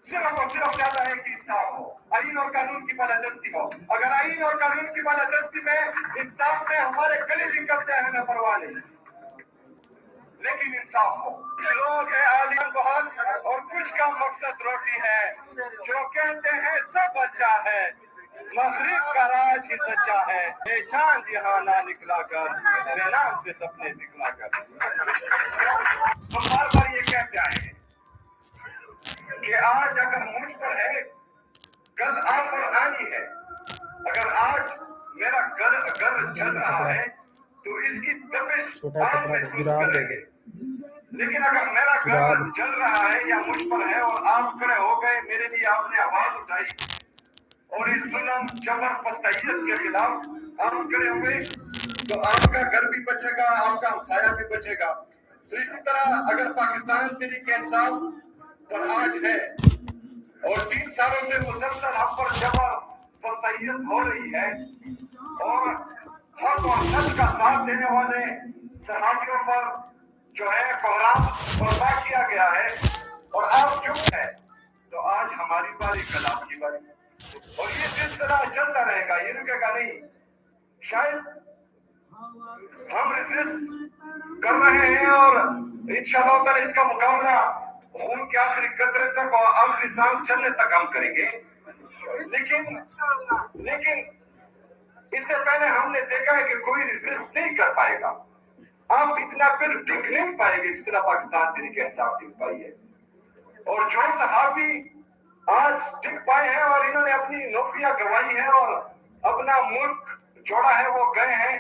सिर्फ और सिर्फ चाहता है कि इंसाफ हो, आईन और कानून की बालादस्ती हो। अगर आईन और कानून की बालादस्ती में, इंसाफ में हमारे गले भी कब चाहे हमें परवाह नहीं, लेकिन इंसाफ हो। कुछ लोग है आलिम बहुत और कुछ का मकसद रोटी है, जो कहते हैं सब अच्छा है, मगरिब का राज ही सच्चा है, ये चांद यहाँ ना निकला कर, मेरे नाम से सपने दिखला कर। हम बार बार ये कहते आए कि आज अगर मुझ पर है, कल आप पर आनी है। अगर आज मेरा घर चल रहा है तो इसकी तपिश आप महसूस करेंगे, लेकिन अगर मेरा घर चल रहा है या मुझ पर है और आप खड़े हो गए, मेरे लिए आपने आवाज उठाई और इस जुल्म जबर फस्तायत के खिलाफ आप खड़े हुए, तो आपका घर भी बचेगा, आपका हमसाया भी बचेगा। तो इसी तरह अगर पाकिस्तान तहरीक इंसाफ पर आज है और 3 सालों से मुसलसल हम पर जबर फस्तायत हो रही है और हक और सच का साथ देने वाले सहाफियों पर जो है कोहराम बर्पा किया गया है और आप चुप है, तो आज हमारी बारी, कल आपकी बारी, और ये सिलसिला चलता रहेगा, ये रुकेगा नहीं। शायद हम रेजिस्ट कर रहे हैं और इंशाअल्लाह ताला इसका मुकाबला खून के आखिरी कतरे तक और आखिरी सांस चलने तक हम करेंगे। लेकिन इससे पहले हमने देखा है कि कोई रेजिस्ट नहीं कर पाएगा। आप इतना फिर टिक नहीं पाएंगे जितना पाकिस्तान तहरीक इंसाफ टिक पाई है। और जो सहाफी आज टिक पाए हैं और इन्होंने अपनी नौकरियां करवाई है और अपना मुल्क जोड़ा है, वो गए हैं,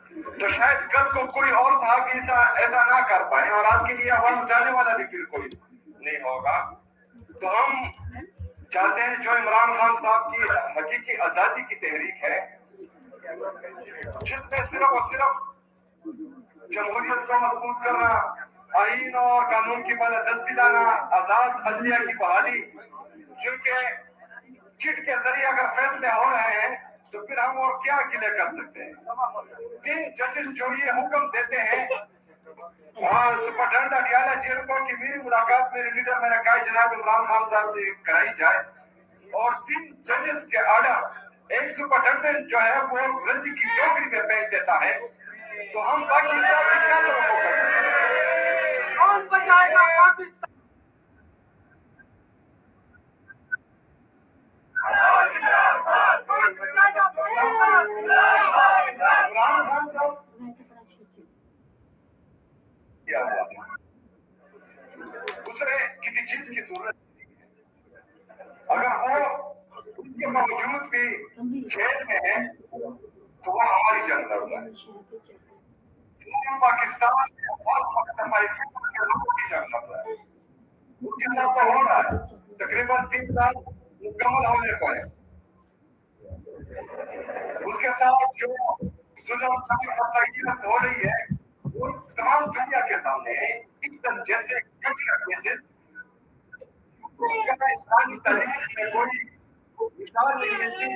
तो शायद कल को कोई और सहाफी ऐसा ना कर पाए और आपके लिए आवाज उठाने वाला भी फिर कोई नहीं होगा। तो हम चाहते हैं जो इमरान खान साहब की हकीकी आजादी की तहरीक है, जिसमें सिर्फ और सिर्फ जमहूरियत को मजबूत करना, आईन और कानून की बालादस्ती लाना, आजाद अदलिया की बहाली, क्योंकि चिट के जरिए अगर फैसले हो रहे हैं तो फिर हम और क्या अकेले कर सकते हैं। 3 जजेस जो ये हुक्म देते हैं, सुपरटेंडेंट अडियाला जेल को कि मेरी मुलाकात मेरे लीडर मैंने कहा जनाब इमरान खान साहब से कराई जाए, और 3 जजेस के आर्डर एक सुपरटेंडेंट जो है वो रंजी की टोकरी में फेंक देता है, तो हम बाकी क्या कौन बचाएगा पाकिस्तान? इमरान खान साहब उसे किसी चीज की जरूरत, अगर वो उसके बावजूद भी जेल में है तो वो हमारी जंग लड़ रहा है। पाकिस्तान के लोगों की जंग लड़ रहा है, उसके साथ तो हो रहा है। तकरीबन 3 साल मुकम्मल होने को है, उसके साथ जो जुल्म हो रही है वो तमाम दुनिया के सामने है। जैसे केसेस इस्लामी तारीख में कोई मिसाल नहीं मिलती।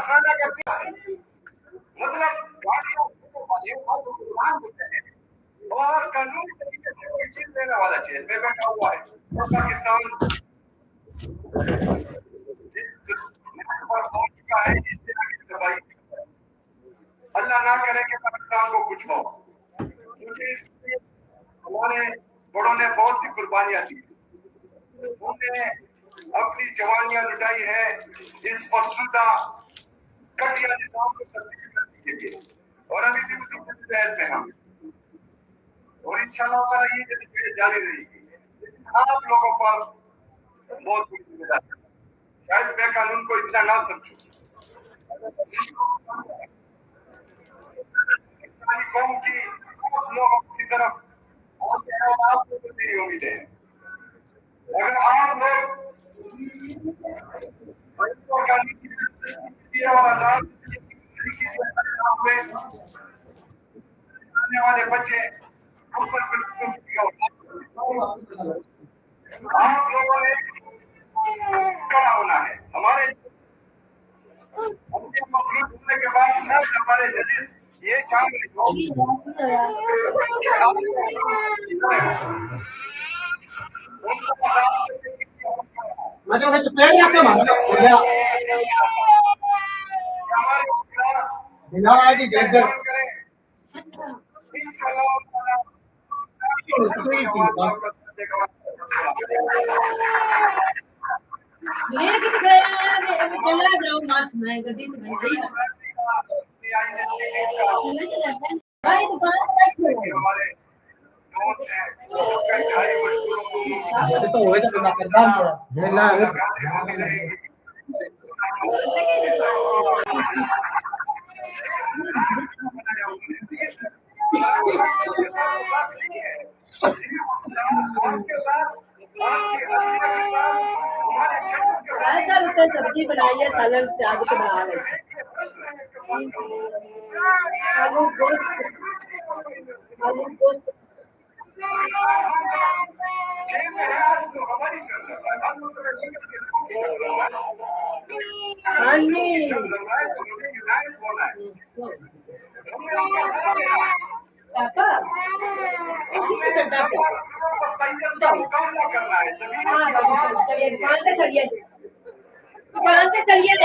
खाना करता है, मतलब गाड़ियों और कानूनी तरीके से कोई चीज लेने वाला जेल में बैठा हुआ है। और पाकिस्तान जिस पर पहुंच चुका है, इस तरह की तबाही, अल्लाह ना करे कि पाकिस्तान को कुछ हो, क्योंकि इसलिए हमारे बड़ों ने बहुत सी कुर्बानियां दी, उन्होंने अपनी जवानियां लुटाई है इस फरसुदा घटिया निजाम को तब्दील करने के लिए, और अभी भी उसी जद्दोजहद में हम, और इंशाअल्लाह ताला ये जद्दोजहद जारी रहेगी। आप लोगों पर बहुत बड़ी जिम्मेदारी, शायद मैं कानून को इतना ना समझूं, कौम की बहुत लोगों की तरफ आप लोगों से उम्मीद है। अगर आप लोग और आजाद आने वाले बच्चे हम पर आप लोगों ने खड़ा होना है। हमारे होने के बाद शायद हमारे जजेस ये चाहेंगे मतलब पेड़ आपका मामला हो गया बिना आदि जगह चला जाओ मास मैं गड्डी में भाई दुकान हमारे दोस्त हैं सबका ढाई मजदूरों तो होए तो ना करता जेला सब्जी बनाई है सालन से आगे तो बना रहे आलू गोश्त हाँ जी पापा चलिए दुकान से चलिए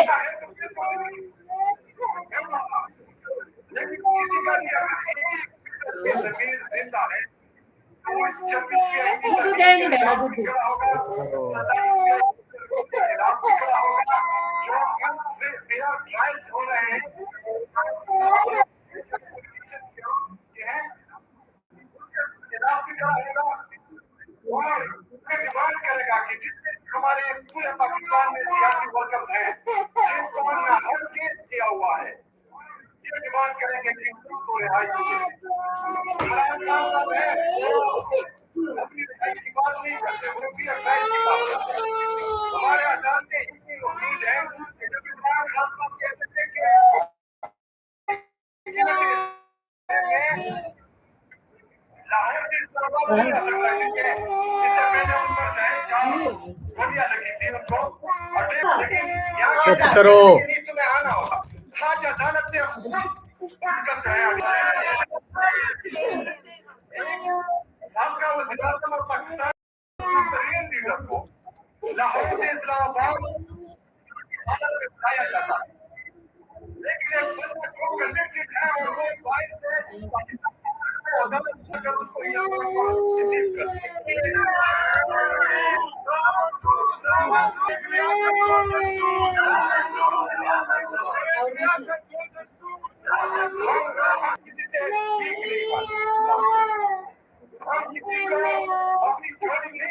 जिंदा है दूध दे नहीं बेटा दूध डिमांड करेगा कि जितने हमारे पूरे पाकिस्तान में सियासी वर्कर्स हैं जिनको हर केस किया हुआ है ये डिमांड करेंगे कि उनको रिहाई अपनी रिहाई की बात नहीं करते उनकी रिहाई की बात करते हमारे अदालत में इतनी उम्मीद है कि जब इमरान खान साहब कहते थे कि लाहौर से इस तरह बात नहीं आ सकता क्योंकि इससे पहले उन पर चाहे गोलियां लगी थी उनको और लेकिन यहाँ चुप करो तुम्हें आना होगा आज अदालत ने साबका वज़ीर-ए-आज़म और पाकिस्तान तरीन लीडर को लाहौर से इस्लामाबाद अदालत में बुलाया जाता लेकिन एक बंदा को कन्विक्टेड है और वो बाहर से पाकिस्तान अदालत जाकर उसको रिसीव करती किसी से भीख नहीं मांगी हम किसी को अपनी चोरी नहीं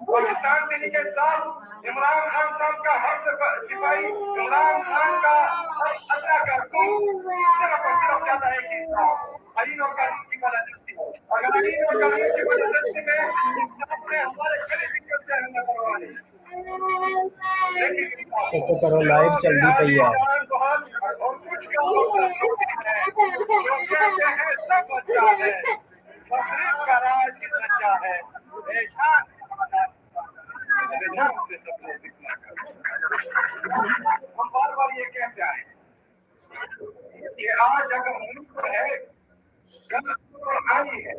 पाकिस्तान तहरीक इंसाफ इमरान खान साहब का हर सिपाही इमरान खान का हर अल्लाह का सिर्फ और सिर्फ चाहता है कि आईन और कानून की बालादस्ती हो अगर आईन और कानून की बालादस्ती में इंसाफ ने हमारे गले भी कट जाए न परवाह नहीं लेकिन तो करो लाइव चल रही है यार और कुछ का जो कहते हैं सब अच्छा है तकरीब का राज ही सच्चा है से सपने दिखला हम बार बार ये कहते हैं कि आज अगर मुल्क पर है गलत आई है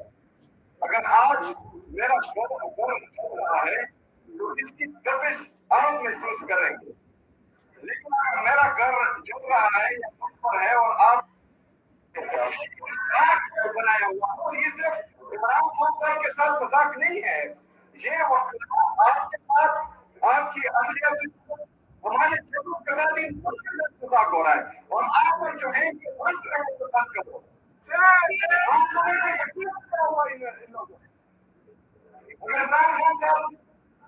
अगर आज मेरा घर चल रहा है तो इसकी तपिश आप महसूस करेंगे लेकिन अगर मेरा घर चल रहा है या मुल्क पर है और आप बनाया हुआ और ये सिर्फ इमरान खान साहब के साथ मजाक नहीं है ये आपके साथ आपकी असलियत हमारे मजाक हो रहा है और आप जो है हंस रहे हैं तो बात करो इमरान खान साहब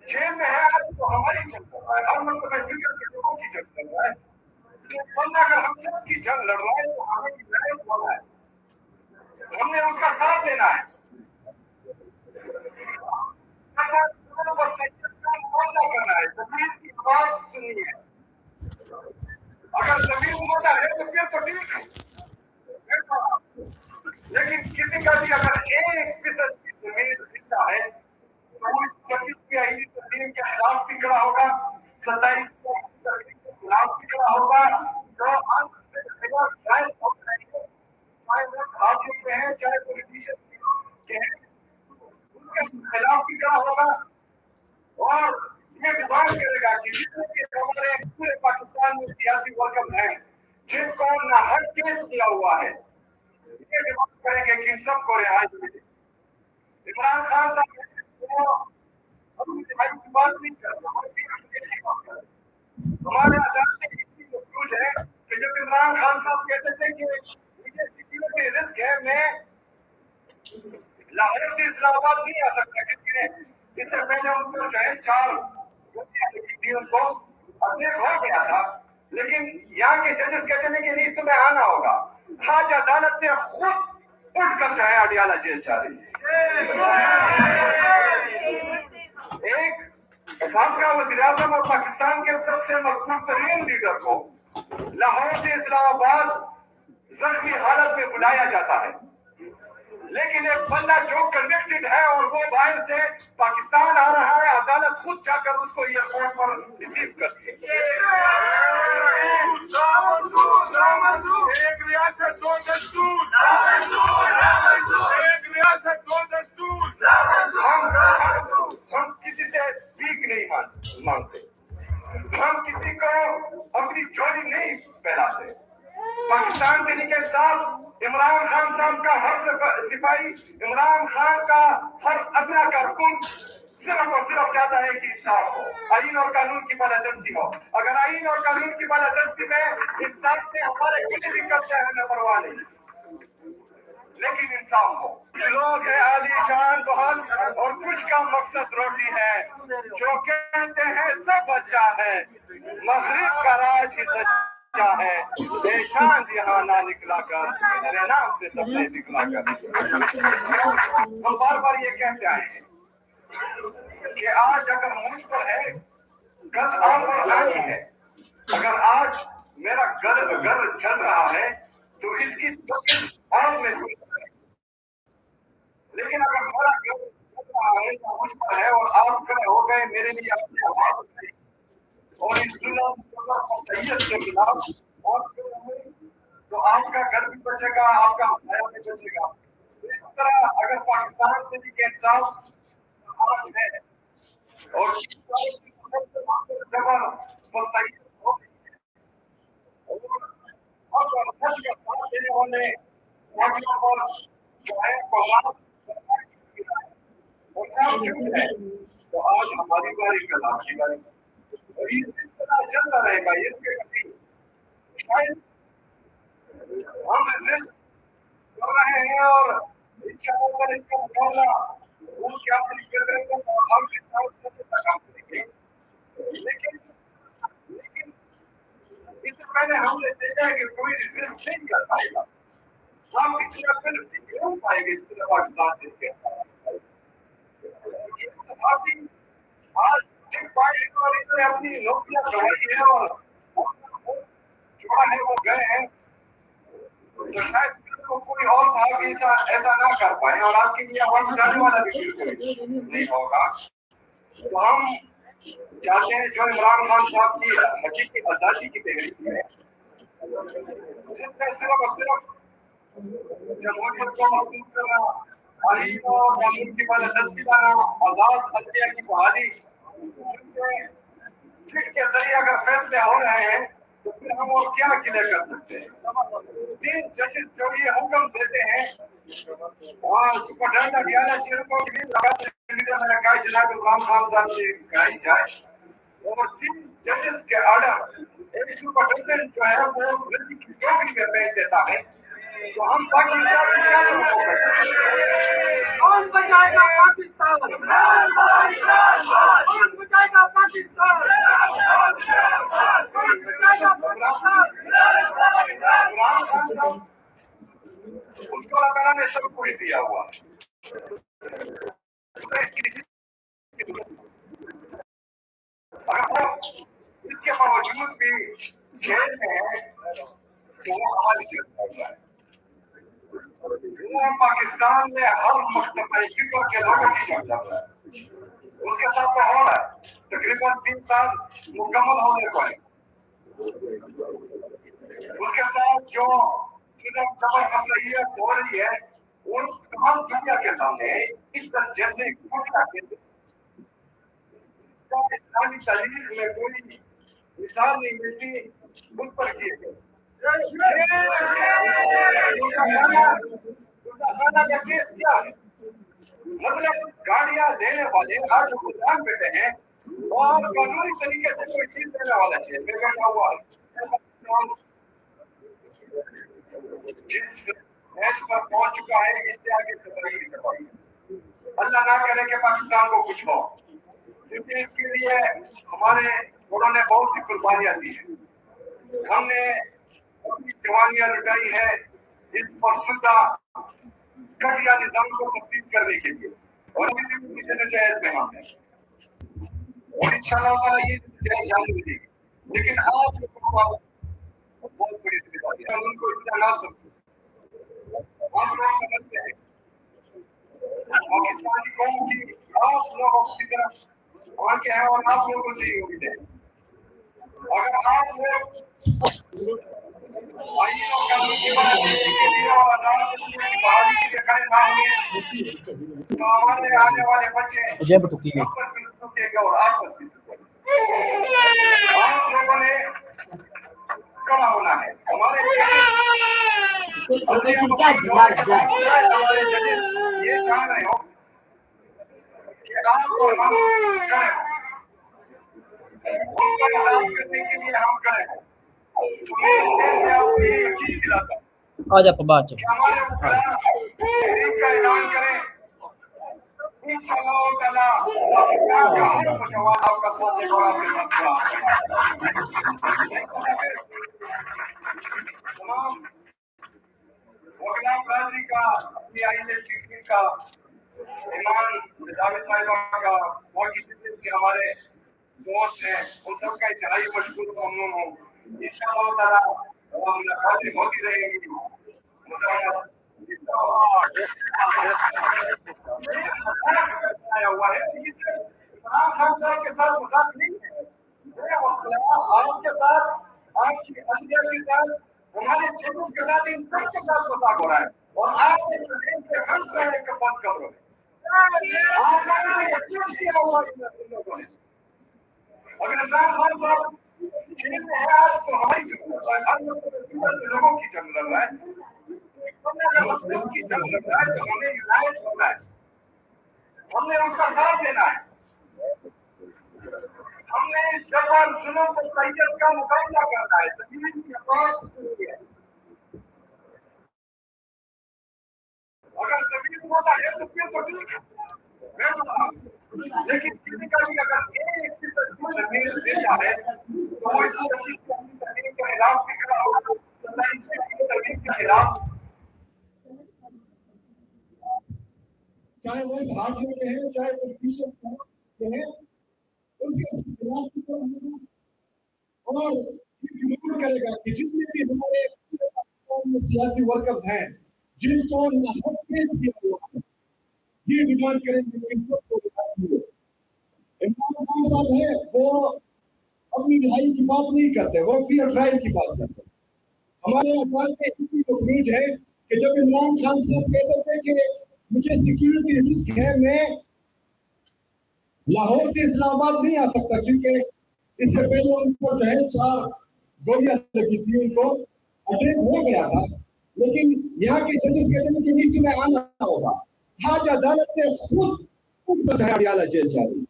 जेल में है आज तो हमारी जंग कर रहा है हर मतलब फिक्र के लोगों की जंग कर रहा है बंदा अगर हम सब की जंग लड़ रहा है तो हमें लड़ाई होना है हमने उसका साथ देना है बस करना है जमीन की आवाज सुननी है अगर जमीन मोटा है तो फिर तो ठीक है लेकिन किसी का भी अगर 1% की जमीन जिंदा है तो इस 26 जमीन के खिलाफ भी खड़ा होगा 27 के खिलाफ भी खड़ा होगा जो अंत से जायज हो रही है चाहे वो भाजपा में है चाहे के उसके खिलाफ भी खड़ा होगा और ये डिमांड करेगा कि जितने भी हमारे पूरे पाकिस्तान में सियासी वर्कर्स हैं जिनको नाहक केस किया हुआ है, ये डिमांड करेंगे कि इन सबको रिहाई मिले। इमरान खान साहब अपनी रिहाई की बात नहीं कर रहे, हमारे अदालत इतनी मफलूज है कि जब इमरान खान साहब कहते थे कि मुझे सिक्योरिटी रिस्क है, मैं लाहौर से इस्लामाबाद नहीं आ सकता, क्योंकि इससे पहले उनको जो है 4 थी, उनको अपडेट हो गया था, लेकिन यहाँ के जजेस कहते हैं कि नहीं तुम्हें आना होगा। आज अदालत ने खुद उठकर जो है अडियाला जेल जा रही है। एक साबका वज़ीर-ए-आज़म और पाकिस्तान के सबसे मकबूल तरीन लीडर को लाहौर से इस्लामाबाद जख्मी हालत में बुलाया जाता है, लेकिन एक बंदा जो कन्विक्टेड है और वो बाहर से पाकिस्तान आ रहा है, अदालत खुद जाकर उसको एयरपोर्ट पर रिसीव करती है। एक रियासत दो दस्तूर, एक रियासत दो दस्तूर। हम किसी से भीख नहीं मांगते, हम किसी को अपनी झोली नहीं फैलाते। पाकिस्तान तहरीक इंसाफ इमरान खान साहब का हर सिपाही, इमरान खान का हर अदना कारकुन सिर्फ और सिर्फ चाहता है कि इंसाफ हो, आईन और कानून की बालादस्ती हो। अगर आईन और कानून की बालादस्ती में इंसाफ से हमारे किसी भी कब्जा है, मैं परवाह नहीं, लेकिन इंसाफ हो। कुछ लोग है आलीशान बहुत और कुछ का मकसद रोटी है, जो कहते हैं सब अच्छा है, मगरिब का राज ही सच्चा है, बेचांद यहाँ ना निकला कर, मेरे नाम से सबने निकला कर। हम बार बार ये कहते आए हैं कि आज अगर मुझ पर है, कल आप पर आनी है। अगर आज मेरा घर चल रहा है तो इसकी आप में है, लेकिन अगर मेरा घर चल रहा है तो मुझ पर है और आप खड़े हो गए मेरे लिए अपनी आवाज उठाई और इस जुल्म के खिलाफ और तो आपका घर भी बचेगा, आपका साया भी बचेगा। इस तरह अगर पाकिस्तान में भी इंसाफ है और सच का साथ देने वाले जो है तो आज हमारी बारी, कल आपकी बारी, और ये सिलसिला चलता रहेगा। ये शायद हम रेजिस्ट कर रहे हैं और इंशाअल्लाह इसका मुकाबला वो क्या कर रहे हैं और हम करेंगे, लेकिन इससे पहले हमने देखा है कि कोई रेजिस्ट नहीं कर पाएगा। हम इतना फिर क्यों पाएंगे जितना पाकिस्तान के आज ने अपनी नौकरियां गंवाई है और जो है वो गए हैं, तो शायद कोई और साहब ऐसा ना कर पाए और आपके लिए आवाज जाने वाला भी बिल्कुल नहीं होगा। तो हम चाहते हैं जो इमरान खान साहब की हकीकी आजादी की तहरीक है, जिसमें सिर्फ और सिर्फ जमहूरियत को मजबूत करना, आईन और कानून की बालादस्ती लाना, आजाद अदलिया की बहाली, जिसके जरिए अगर फैसले हो रहे हैं तो फिर हम और क्या क्लियर कर सकते हैं। 3 जजेस जो ये हुक्म देते हैं सुपरटेंडेंट अडियाला जेल को मैंने कहा जनाब इमरान खान साहब से कराई जाए और 3 जजेस के ऑर्डर एक सुपरटेंडेंट जो है वो नौकरी में भेज देता है, तो हम बाकी कौन बचाएगा पाकिस्तान? कौन बचाएगा पाकिस्तान? कौन बचाएगा पाकिस्तान? इमरान खान साहब उसको अल्लाह ने सब कुछ दिया हुआ इसके बावजूद भी जेल में है तो वो हमारी जेल कर रहा है। वो पाकिस्तान में हर मकतब फिक्र के लोगों की जंग कर रहा है। उसके साथ तो हो रहा है, तकरीबन 3 साल मुकम्मल होने को है। उसके साथ जो जबरदस्त हो रही है उन तमाम दुनिया के सामने इस जैसे इस्लामी तारीख में कोई मिसाल नहीं मिलती उस पर किए गए खाना का केस क्या है? मतलब गाड़ियां देने वाले आज गुजरात बैठे हैं और कानूनी तरीके से कोई चीज देने वाला चाहिए मैं बैठा हुआ है जिस मैच पर पहुंच चुका है इससे आगे तबाही नहीं करवाई अल्लाह ना करे कि पाकिस्तान को कुछ हो क्योंकि इसके लिए हमारे उन्होंने बहुत सी कुर्बानियां दी है हमने अपनी जवानियां लुटाई है इस मसुदा घटिया निजाम को तब्दील करने के लिए और जदोजहद में हम हैं और इंशाअल्लाह ये जदोजहद जारी रहेगी लेकिन आप बहुत बड़ी जिम्मेदारी है उनको इतना ना समझो हम लोग समझते हैं पाकिस्तानी कौम की आप लोगों की तरफ आके हैं और आप लोगों से ही उम्मीद है अगर आप लोग आईन और कानून की बहाली के लिए और आजाद की बहाली के लिए खड़े ना हुए तो हमारे आने वाले बच्चे जब टुकी और आप लोगों ने खड़ा होना है हमारे जजेस ये चाह रहे हो कि आप और हम खड़े हो उनका इंसाफ करने के लिए हम खड़े हैं से आपको ये यकीन दिलाता आज आप बात हमारे तहरीक का ऐलान करें इंशाअल्लाह ताला पाकिस्तान का हर नौजवान आपका साथ देगा और आपके साथ खड़ा तमाम वकला बरादरी का अपनी आईएलटीसी का ईमान निजामी साहिबा का और जितने हमारे दोस्त हैं उन सबका इंतहाई मशकूर ममनून हूँ इंशाअल्लाह ताला मुलाकातें होती रहेंगी आया हुआ है इमरान खान साहब के साथ मजाक नहीं है आपके साथ आपकी अहलिया के साथ हमारे चेकों के साथ इन सब के साथ मजाक हो रहा है और आप हंस रहे हैं कि बंद करो अगर इमरान खान साहब जेल में है आज तो हमारी जंग लड़ रहा है हर लोगों की जंग लड़ रहा है मुस्लिम की जंग लड़ रहा है तो हमें यूनाइट होना है हमने उसका साथ देना है हमने इस जवान जुल्म को तैयद का मुकाबला करना है जमीन की आवाज सुनिए अगर जमीन होता है तो फिर तो ठीक है मैं तो लेकिन किसी का भी अगर एक जमीन जिंदा है तो वो इस जमीन के खिलाफ भी खड़ा होगा जमीन के खिलाफ चाहे वो झाड़ियों में है चाहे पॉलिटिशियन में है उनके खिलाफ और जरूर करेगा कि जितने भी हमारे सियासी वर्कर्स हैं जिनको नाहक पेश किया हुआ है ये डिमांड करेंगे इनको इमरान खान साहब है वो अपनी रिहाई की बात नहीं करते वो फेयर ट्रायल की बात करते हमारे अखबार में इतनी तफरीज है कि जब इमरान खान साहब कहते थे कि मुझे सिक्योरिटी रिस्क है मैं लाहौर से इस्लामाबाद नहीं आ सकता क्योंकि इससे पहले उनको जो है 4 गोलियां लगी थी उनको अटैक हो गया था लेकिन यहाँ के जजेस कहते हैं कि नीति में आना होगा आज अदालत ने खुद हरियाणा जेल जा रही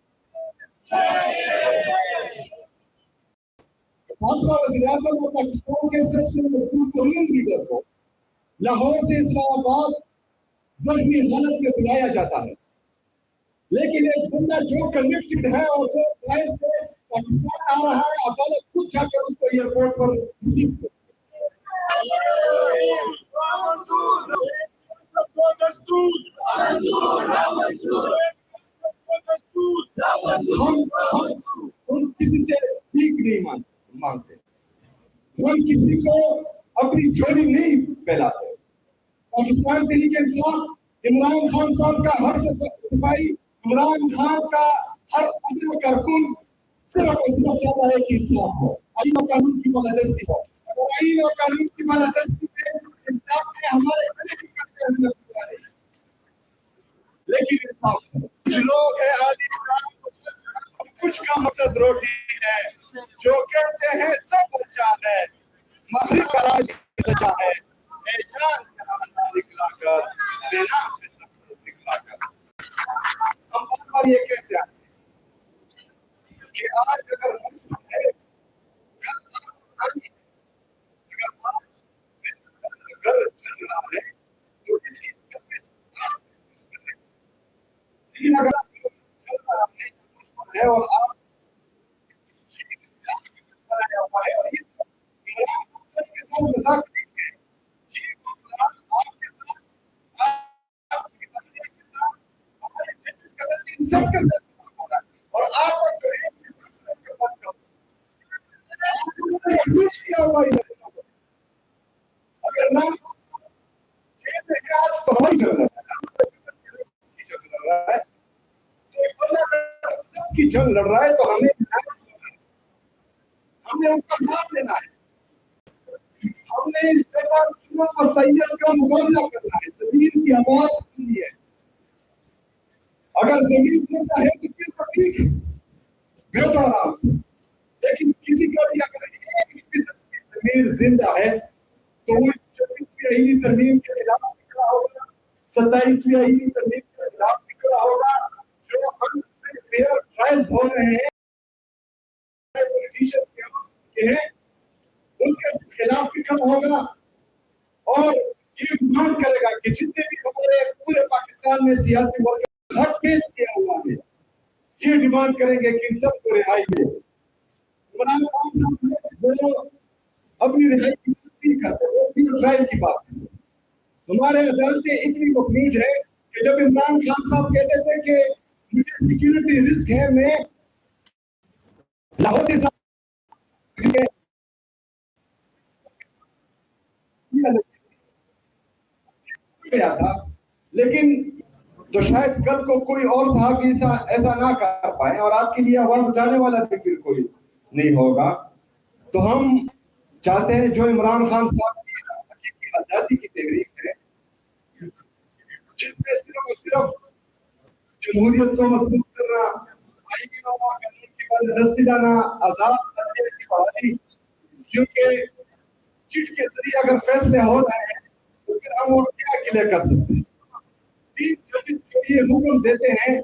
वज़ीर-ए-आज़म और पाकिस्तान के सबसे मशहूर लीडर को लाहौर से इस्लामाबाद जख्मी हालत में बुलाया जाता है लेकिन एक बंदा जो कन्विक्टेड है और वो फ्लाइट से पाकिस्तान आ रहा है अदालत खुद जाकर उसको एयरपोर्ट पर रिसीव हम किसी से भीख नहीं मांगते हम किसी को अपनी झोली नहीं फैलाते पाकिस्तान तहरीक इंसाफ इमरान खान साहब का हर सिपाही इमरान खान का हर अदल कारकुन सिर्फ इतना चाहता है कि इंसाफ हो आईन और कानून की बालादस्ती हो और आईन और कानून की बालादस्ती में इंसाफ ने हमारे गले भी करते हुए कुछ लोग हैं आलीशान, कुछ का मकसद रोटी है, जो कहते हैं सब अच्छा है, मगरिब का राज सच्चा है, ए जान जहां निकला कर, बेनाम से सब निकला कर। हम बार बार ये कहते हैं कि आज अगर मुल्क है, कल आप घर चल रहा है, तो इसकी लेकिन अगर चल रहा है और आप बनाया हुआ है और ये सबके साथ मजाक नहीं है, ये आपके साथ, आपकी बंदे के साथ, हमारे जजेस का दल, इन सबके साथ मजाक हो रहा है और आप जो है के बात करो कुछ किया हुआ है। अगर ना जेल में क्या आज तो हमारी जरूरत है, सबकी जंग लड़ रहा है तो हमने उसका साथ देना है। हमने इस वसैयत का मुकाबला करना है। जमीन की आवाज सुननी है। अगर जमीन देता है तो फिर तो ठीक है, बैठो आराम से, लेकिन किसी का भी अगर 1% की जमीन जिंदा है तो वो 26वीं आईनी तरमीम के खिलाफ निकला होगा, 27वीं आईनी तरमीम के खिलाफ निकला होगा, जो अनफेयर ट्रायल्स हो रहे हैं पॉलिटिशियंस के हैं, उसके खिलाफ भी कम होगा और ये डिमांड करेगा कि जितने भी हमारे पूरे पाकिस्तान में सियासी वर्ग हक पेश किया हुआ है, ये डिमांड करेंगे कि इन सबको रिहाई मिले। इमरान खान साहब ने वो अपनी रिहाई की बात नहीं करते, वो भी ट्रायल की बात है। हमारे अदालतें इतनी मफलूज है कि जब इमरान खान साहब कहते थे कि मुझे सिक्योरिटी रिस्क है, मैं लाहौर से था, लेकिन तो शायद कल को कोई और सहाफी ऐसा ना कर पाए और आपके लिए आवाज उठाने वाला भी फिर कोई नहीं होगा। तो हम चाहते हैं जो इमरान खान साहब की आजादी की तहरीक है, जिसमें सिर्फ और सिर्फ जमहूरियत को मजबूत करना, आईनी और कानून की बंदोबस्ती लाना, आजाद तबीयत की बहाली, क्योंकि जिसके जरिए अगर फैसले हो रहे हैं तो फिर हम और क्या अकेले कर सकते हैं। 3 जजेस जो ये हुक्म देते हैं,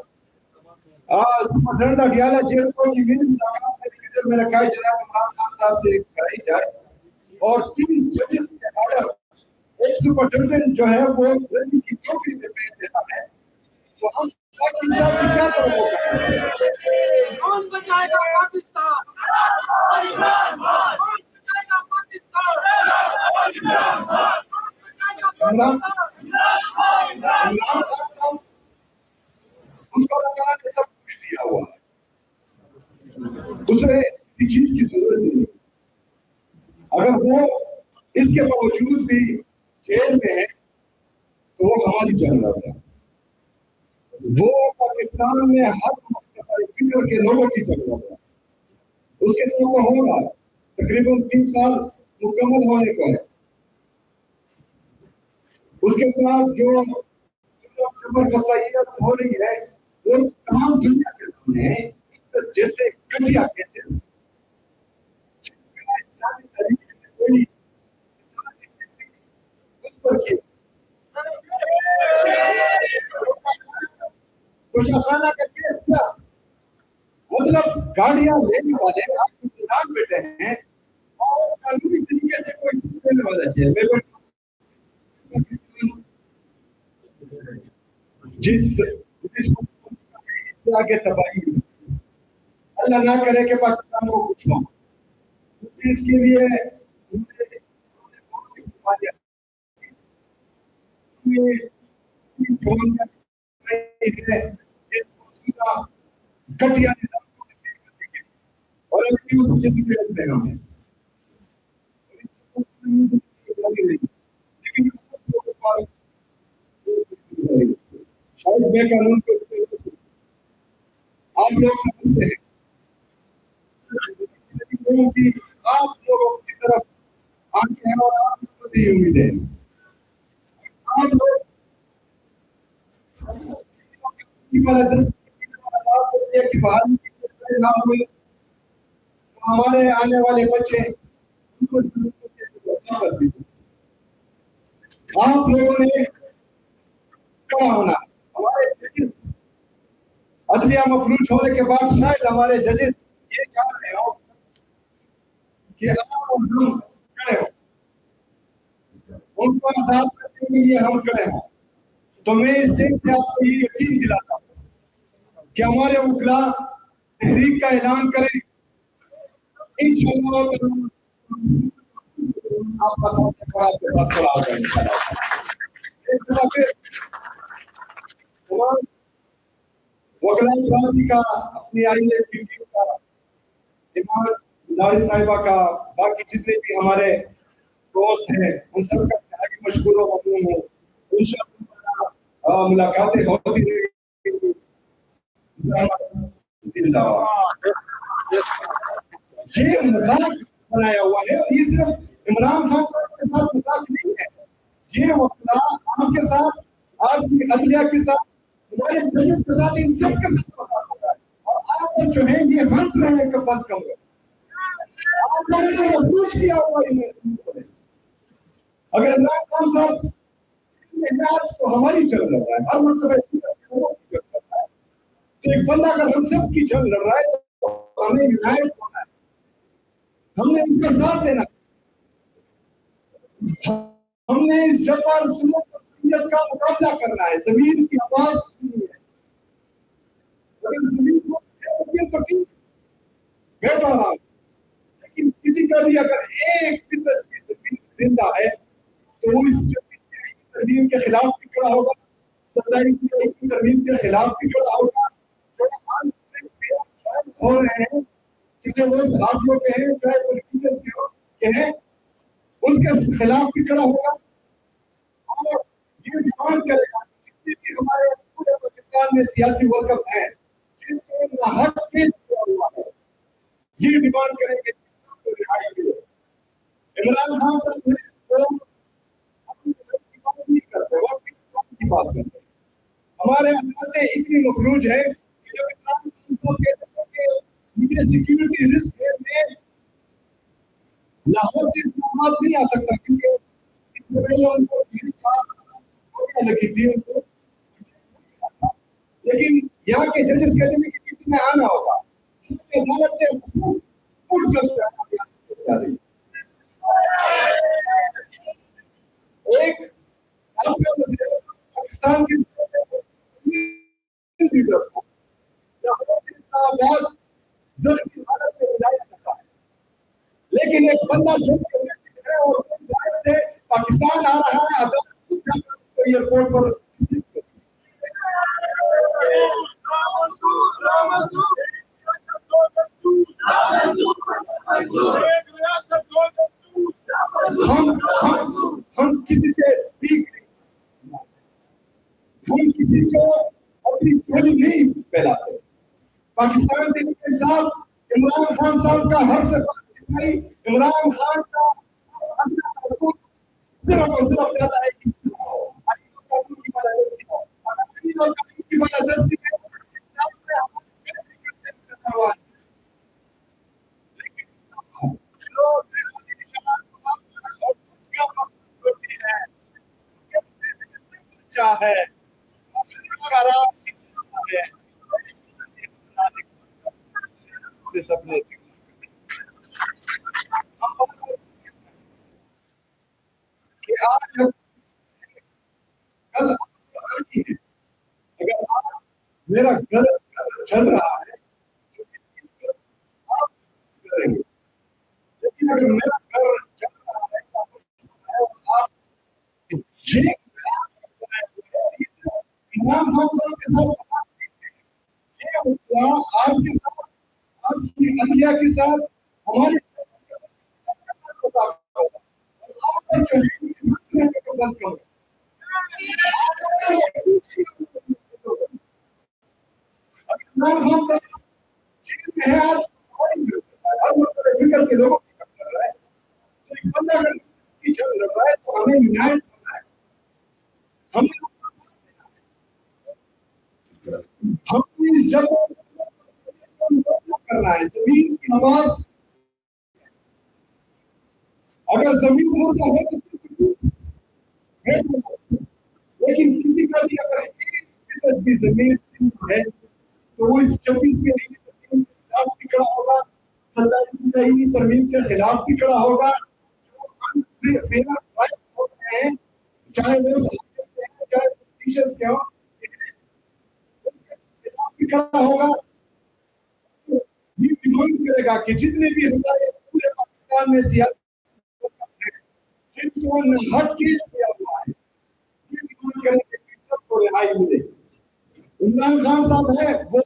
सुपरिटेंडेंट अडियाला जेल को की मुलाकात में रखा है, जनाब इमरान खान साहब से कराई जाए और 3 जजेस के ऑर्डर, एक सुपरिटेंडेंट जो है वो दिल्ली की चौकी में भेज देता है, तो हम क्या कौन बचाएगा पाकिस्तान? कौन बचाएगा पाकिस्तान? इमरान खान साहब उसको लगाना के सब कुछ दिया हुआ है, उसे किसी चीज की जरूरत नहीं। अगर वो इसके बावजूद भी जेल में है तो वो हमारी जंग लड़ रहा है, वो पाकिस्तान में हर फिक्र के लोगों की जंग लड़ रहा है। उसके साथ वो होगा तकरीबन 3 साल मुकम्मल होने को है। उसके साथ जो वसाइयत हो रही है वो तमाम दुनिया के सामने है, जैसे कटिया कहते हैं। उस पर कुशाखाना का केस क्या मतलब, गाड़ियां लेने वाले आप इंतजाम बैठे हैं और कानूनी तरीके से कोई देने वाला चाहिए। जिस आगे तबाही, अल्लाह ना करे कि पाकिस्तान को कुछ हो, इसके लिए घटिया और शायद मैं कानून को आप लोग समझते हैं, आप लोगों की तरफ आंखें हैं और आप लोगों से उम्मीद है। आप लोग दिया कि बहाली की ना हुई तो हमारे आने वाले बच्चे उनको कर दीजिए। आप लोगों ने क्या होना, हमारे जजेस अदलिया मफलूज होने के बाद शायद हमारे जजेस ये चाह रहे हो कि आप और हम खड़े हो, उनको आजाद करने के लिए हम खड़े हैं। तो मैं इस स्टेज से आपको ये यकीन दिलाता हूँ कि हमारे उकला तहरीक का ऐलान करें, इंशाअल्लाह आपका साथ खड़ा के बाद खड़ा होगा इंशाअल्लाह। एक बार फिर तमाम वकला क्रांति का, अपनी आईएएस की टीम का, इमाम दारी साहिबा का, बाकी जितने भी हमारे दोस्त हैं उन सबका मशकूर व ममनून हूँ। इंशाअल्लाह मुलाकातें होती रहेंगी। ये मजाक बनाया हुआ है, ये सिर्फ इमरान खान साहब के साथ मजाक नहीं है, ये वकला आपके साथ, आपकी अदलिया के साथ, हमारे जजेस के साथ, इन सब के साथ मजाक हो रहा है। और आप जो है ये हंस रहे हैं कि बंद करो, आप लोगों ने मजबूर किया हुआ इन्हें। अगर इमरान खान साहब आज तो हमारी जंग लड़ रहा है, हर मतलब तो एक बंदा अगर हम सब की जंग लड़ रहा है तो हमें यूनाइट होना है, हमने उनका साथ देना, हमने इस जब्बार सुन्नत का मुकाबला करना है, जमीन की आवाज सुननी है। अगर जमीन को तो ठीक बैठो आराम, लेकिन किसी का भी अगर एक फितरत की जमीन जिंदा है तो वो इस तरमीम के खिलाफ भी खड़ा होगा, 27 की तरमीम के खिलाफ भी खड़ा होगा। जो हो रहे हैं, चाहे वो साथियों के हैं, चाहे पॉलिटिशियंस के हैं, उसके खिलाफ भी खड़ा होगा और ये डिमांड करेगा जितने भी हमारे पूरे पाकिस्तान में सियासी वर्कर्स हैं जिनको नाहक केस किया हुआ है, ये डिमांड करेंगे तो रिहाई मिले। इमरान खान साहब नहीं करते, की बात करते हैं। हमारे अदालतें इतनी मफलूज है कि जब इमरान खान कहते हैं कि मुझे सिक्योरिटी रिस्क है, मैं लाहौर से इस्लामाबाद नहीं आ सकता क्योंकि इसमें पहले उनको लगी थी उनको, लेकिन यहाँ के जजेस कहते हैं कि किसी में आना होगा, अदालतें उठ कर एक पाकिस्तान के लीडर को बहुत जरूरी हालत में बुलाया जाता है, लेकिन एक बंदा जो और से पाकिस्तान आ रहा है, एयरपोर्ट पर हम किसी से हम किसी को अपनी झोली नहीं फैलाते। पाकिस्तान के इंसाफ इमरान खान साहब का हर से इमरान खान का सिर्फ और सिर्फ चाहता है कि है सपने कि आज कल अगर आज मेरा घर चल रहा है आप करेंगे, लेकिन अगर मेरा घर चल रहा है तो आप इमरान खान साहब के साथ ये आपके साथ, आपकी अदलिया के साथ, हमारे बंद करो। इमरान खान साहब जेल में है आज, फिक्र के लोगों की कर रहा है, तो एक बंदा अगर चल रहा है तो हमें न्याय करना है। हमने जब करना है, जमीन की नमाज। अगर जमीन मुर्दा है तो लेकिन किसी का भी अगर 1% भी जमीन है तो वो इस 26 के खिलाफ भी खड़ा होगा, 27 तरमीम के खिलाफ भी खड़ा होगा। चाहे वो चाहे टीचर्स के हो, भी खड़ा होगा। ये डिमांड करेगा कि जितने भी हमारे पूरे पाकिस्तान में सियासत जिनको हक केस किया हुआ है, ये डिमांड करेंगे कि सबको रिहाई मिले। इमरान खान साहब है वो